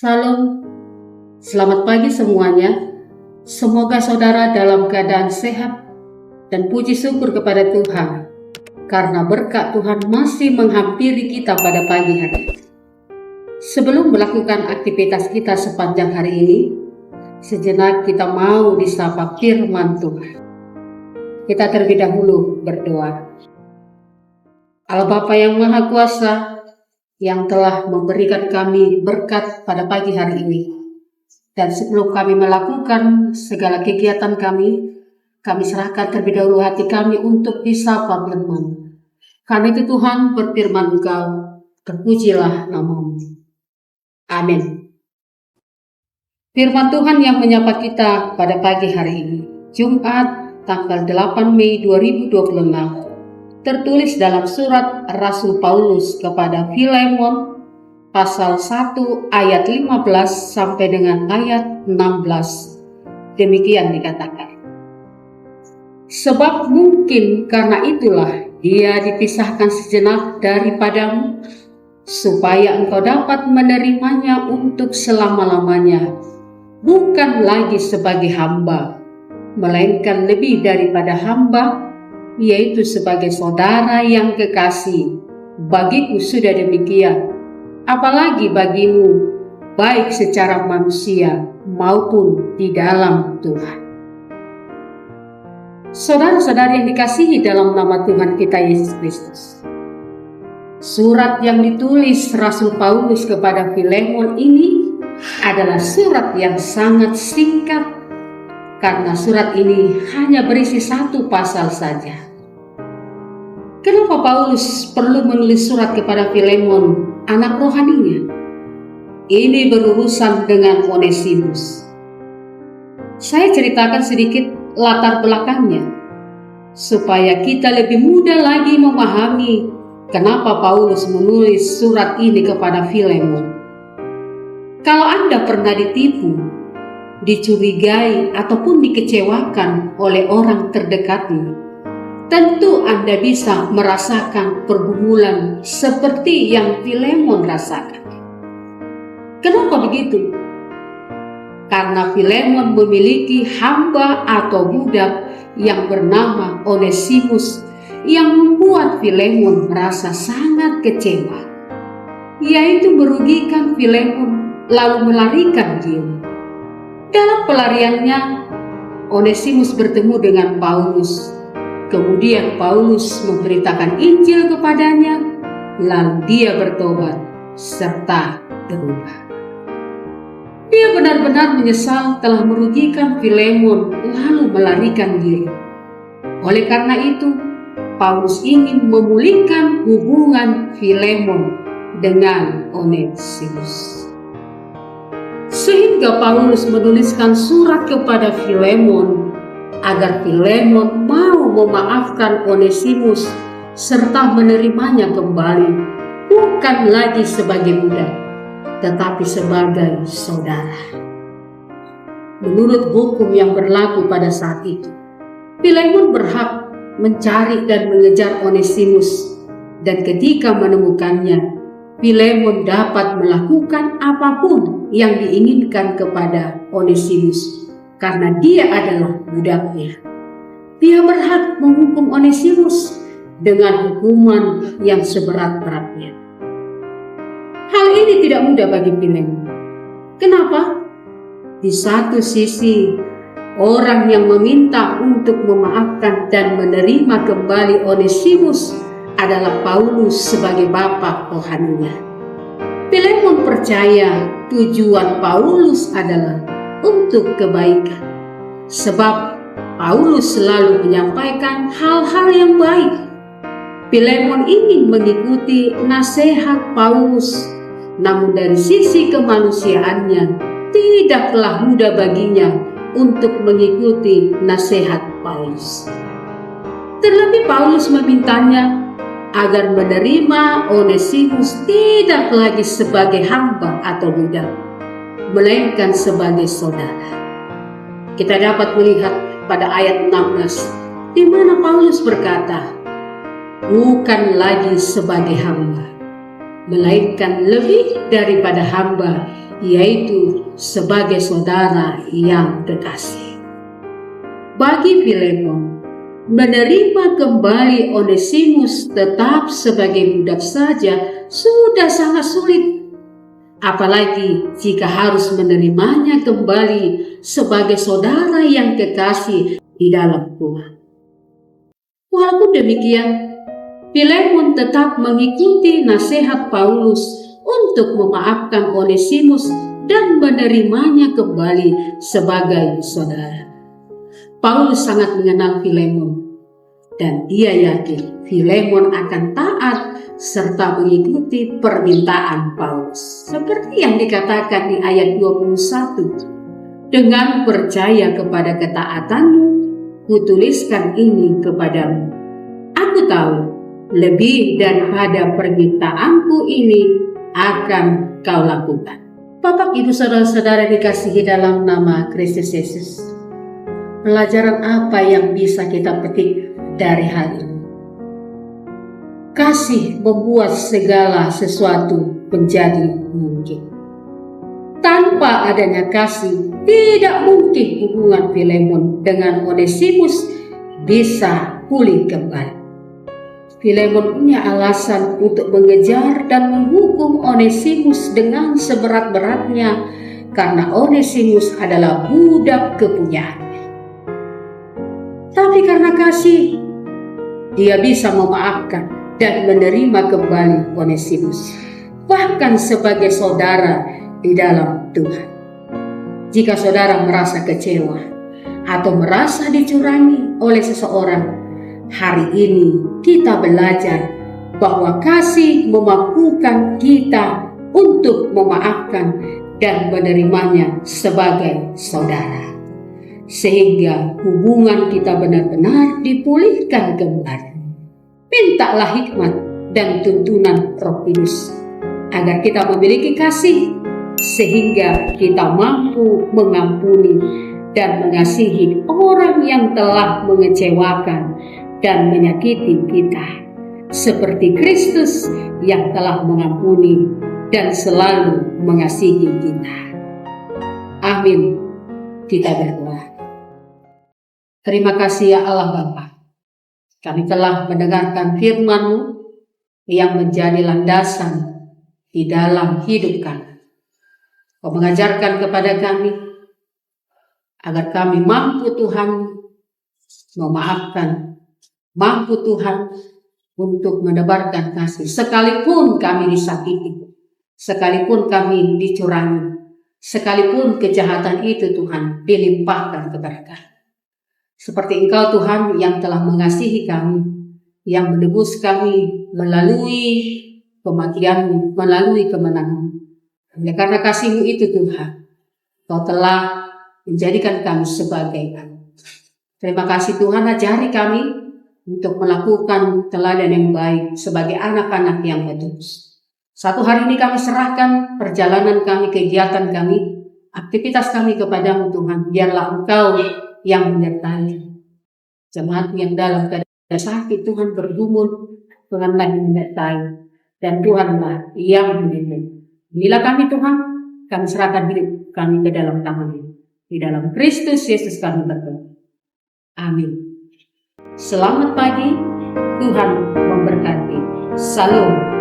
Salam, selamat pagi semuanya. Semoga saudara dalam keadaan sehat dan puji syukur kepada Tuhan karena berkat Tuhan masih menghampiri kita pada pagi hari. Sebelum melakukan aktivitas kita sepanjang hari ini, sejenak kita mau disapa firman Tuhan. Kita terlebih dahulu berdoa. Allah Bapa yang Maha Kuasa, yang telah memberikan kami berkat pada pagi hari ini. Dan sebelum kami melakukan segala kegiatan kami serahkan terlebih dahulu hati kami untuk disapa firman. Karena itu Tuhan, berfirman Engkau, terpujilah nama-Mu. Amin. Firman Tuhan yang menyapa kita pada pagi hari ini, Jumat tanggal 8 Mei 2026. Tertulis dalam surat Rasul Paulus kepada Filemon pasal 1 ayat 15 sampai dengan ayat 16. Demikian dikatakan. Sebab mungkin karena itulah dia dipisahkan sejenak daripadamu, supaya engkau dapat menerimanya untuk selama-lamanya, bukan lagi sebagai hamba, melainkan lebih daripada hamba, yaitu sebagai saudara yang kekasih. Bagiku sudah demikian, apalagi bagimu, baik secara manusia maupun di dalam Tuhan. Saudara-saudari yang dikasihi dalam nama Tuhan kita Yesus Kristus, surat yang ditulis Rasul Paulus kepada Filemon ini adalah surat yang sangat singkat, karena surat ini hanya berisi satu pasal saja. Kenapa Paulus perlu menulis surat kepada Filemon, anak rohaninya? Ini berurusan dengan Onesimus. Saya ceritakan sedikit latar belakangnya, supaya kita lebih mudah lagi memahami kenapa Paulus menulis surat ini kepada Filemon. Kalau Anda pernah ditipu, dicurigai ataupun dikecewakan oleh orang terdekatmu, tentu Anda bisa merasakan pergumulan seperti yang Filemon rasakan. Kenapa begitu? Karena Filemon memiliki hamba atau budak yang bernama Onesimus yang membuat Filemon merasa sangat kecewa, yaitu merugikan Filemon lalu melarikan diri. Dalam pelariannya, Onesimus bertemu dengan Paulus. Kemudian Paulus memberitakan Injil kepadanya, lalu dia bertobat serta berubah. Dia benar-benar menyesal telah merugikan Filemon lalu melarikan diri. Oleh karena itu, Paulus ingin memulihkan hubungan Filemon dengan Onesimus. Sehingga Paulus menuliskan surat kepada Filemon agar Filemon mau memaafkan Onesimus serta menerimanya kembali, bukan lagi sebagai budak, tetapi sebagai saudara. Menurut hukum yang berlaku pada saat itu, Filemon berhak mencari dan mengejar Onesimus, dan ketika menemukannya, Filemon dapat melakukan apapun yang diinginkan kepada Onesimus, karena dia adalah budaknya. Dia berhak menghukum Onesimus dengan hukuman yang seberat-beratnya. Hal ini tidak mudah bagi Filemon. Kenapa? Di satu sisi, orang yang meminta untuk memaafkan dan menerima kembali Onesimus adalah Paulus sebagai bapa rohaninya. Filemon percaya tujuan Paulus adalah untuk kebaikan, sebab Paulus selalu menyampaikan hal-hal yang baik. Filemon ingin mengikuti nasihat Paulus, namun dari sisi kemanusiaannya tidaklah mudah baginya untuk mengikuti nasihat Paulus. Terlebih Paulus memintanya agar menerima Onesimus tidak lagi sebagai hamba atau budak, melainkan sebagai saudara. Kita dapat melihat pada ayat 16, di mana Paulus berkata, bukan lagi sebagai hamba, melainkan lebih daripada hamba, yaitu sebagai saudara yang kekasih. Bagi Filemon, menerima kembali Onesimus tetap sebagai budak saja sudah sangat sulit. Apalagi jika harus menerimanya kembali sebagai saudara yang kekasih di dalam Tuhan. Walaupun demikian, Filemon tetap mengikuti nasihat Paulus untuk memaafkan Onesimus dan menerimanya kembali sebagai saudara. Paulus sangat mengenal Filemon, dan dia yakin Filemon akan taat serta mengikuti permintaan Paulus. Seperti yang dikatakan di ayat 21, dengan percaya kepada ketaatanmu, kutuliskan ini kepadamu. Aku tahu lebih daripada permintaanku ini akan kau lakukan. Bapak, Ibu, Saudara-saudara dikasihi dalam nama Kristus Yesus, pelajaran apa yang bisa kita petik dari hal ini? Kasih membuat segala sesuatu menjadi mungkin. Tanpa adanya kasih, tidak mungkin hubungan Filemon dengan Onesimus bisa pulih kembali. Filemon punya alasan untuk mengejar dan menghukum Onesimus dengan seberat-beratnya karena Onesimus adalah budak kepunyaannya. Tapi karena kasih, dia bisa memaafkan dan menerima kembali Onesimus, bahkan sebagai saudara di dalam Tuhan. Jika saudara merasa kecewa atau merasa dicurangi oleh seseorang, hari ini kita belajar bahwa kasih memampukan kita untuk memaafkan dan menerimanya sebagai saudara, sehingga hubungan kita benar-benar dipulihkan kembali. Mintalah hikmat dan tuntunan Roh Kudus agar kita memiliki kasih, sehingga kita mampu mengampuni dan mengasihi orang yang telah mengecewakan dan menyakiti kita, seperti Kristus yang telah mengampuni dan selalu mengasihi kita. Amin. Kita berdoa. Terima kasih ya Allah Bapa. Kami telah mendengarkan firman-Mu yang menjadi landasan di dalam hidup kami. Kau mengajarkan kepada kami agar kami mampu Tuhan memaafkan, mampu Tuhan untuk menebarkan kasih. Sekalipun kami disakiti, sekalipun kami dicurangi, sekalipun kejahatan itu Tuhan dilimpahkan kepada kami. Seperti Engkau Tuhan yang telah mengasihi kami, yang menebus kami melalui kematian-Mu, melalui kemenangan-Mu. Oleh karena kasih-Mu itu Tuhan, Kau telah menjadikan kami sebagai anak. Terima kasih Tuhan, ajari kami untuk melakukan teladan yang baik sebagai anak-anak yang tulus. Satu hari ini kami serahkan perjalanan kami, kegiatan kami, aktivitas kami kepadamu Tuhan. Biarlah Engkau yang menyertai jemaat yang dalam keadaan sakit, Tuhan bergumul, Tuhanlah yang menyertai, dan Tuhanlah yang melindungi. Bila kami Tuhan, kami serahkan hidup kami ke dalam tangan-Mu. Di dalam Kristus Yesus kami berdoa. Amin. Selamat pagi, Tuhan memberkati. Salam.